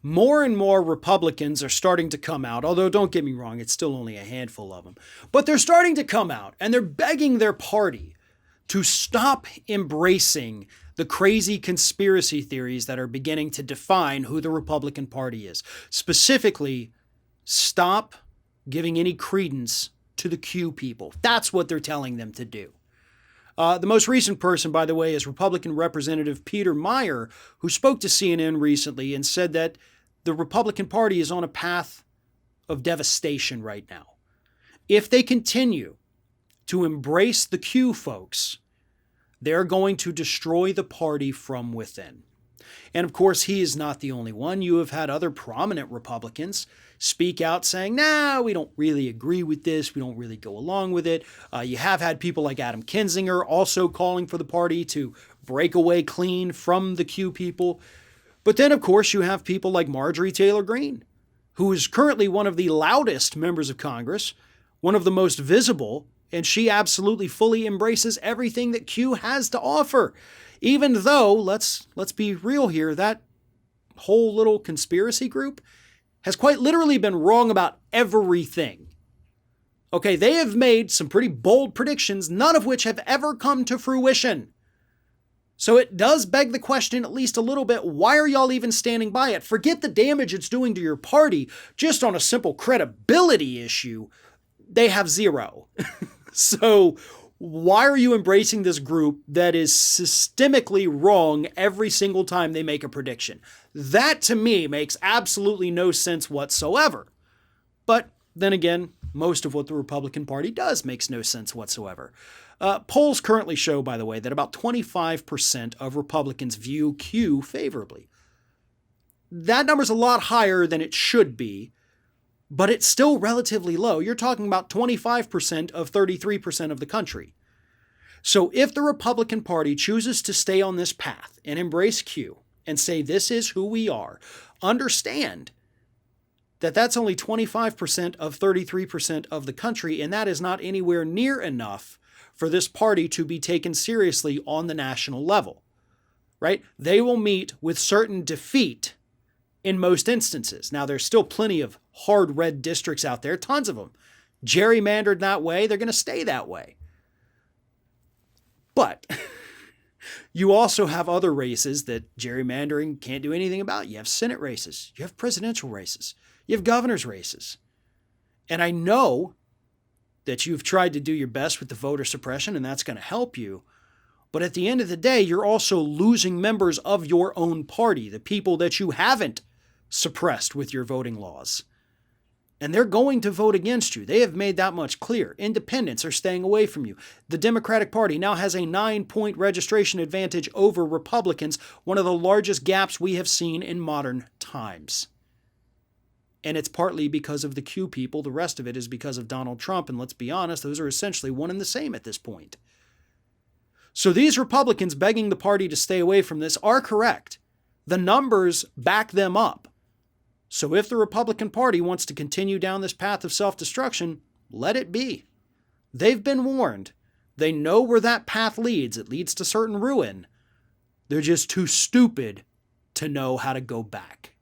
more and more Republicans are starting to come out, although don't get me wrong, it's still only a handful of them, but they're starting to come out and they're begging their party to stop embracing the crazy conspiracy theories that are beginning to define who the Republican Party is. Specifically, stop giving any credence to the Q people. That's what they're telling them to do. The most recent person, by the way, is Republican Representative Peter Meijer, who spoke to CNN recently and said that the Republican Party is on a path of devastation right now. If they continue to embrace the Q folks, they're going to destroy the party from within. And of course, he is not the only one. You have had other prominent Republicans speak out saying, nah, we don't really agree with this. We don't really go along with it. You have had people like Adam Kinzinger also calling for the party to break away clean from the Q people. But then, of course, you have people like Marjorie Taylor Greene, who is currently one of the loudest members of Congress, one of the most visible, and she absolutely fully embraces everything that Q has to offer. Even though, let's be real here, that whole little conspiracy group has quite literally been wrong about everything. Okay, they have made some pretty bold predictions, none of which have ever come to fruition. So it does beg the question, at least a little bit, why are y'all even standing by it? Forget the damage it's doing to your party. Just on a simple credibility issue, they have zero. So why are you embracing this group that is systemically wrong every single time they make a prediction? That, to me, makes absolutely no sense whatsoever. But then again, most of what the Republican Party does makes no sense whatsoever. Polls currently show, by the way, that about 25% of Republicans view Q favorably. That number's a lot higher than it should be, but it's still relatively low. You're talking about 25% of 33% of the country. So if the Republican Party chooses to stay on this path and embrace Q and say this is who we are, understand that that's only 25% of 33% of the country, and that is not anywhere near enough for this party to be taken seriously on the national level, right? They will meet with certain defeat in most instances. Now, there's still plenty of hard red districts out there, tons of them. Gerrymandered that way, they're going to stay that way. But you also have other races that gerrymandering can't do anything about. You have Senate races, you have presidential races, you have governor's races. And I know that you've tried to do your best with the voter suppression, and that's going to help you. But at the end of the day, you're also losing members of your own party, the people that you haven't suppressed with your voting laws. And they're going to vote against you. They have made that much clear. Independents are staying away from you. The Democratic Party now has a 9-point registration advantage over Republicans, one of the largest gaps we have seen in modern times. And it's partly because of the Q people. The rest of it is because of Donald Trump. And let's be honest, those are essentially one and the same at this point. So these Republicans begging the party to stay away from this are correct. The numbers back them up. So if the Republican Party wants to continue down this path of self-destruction, let it be. They've been warned. They know where that path leads. It leads to certain ruin. They're just too stupid to know how to go back.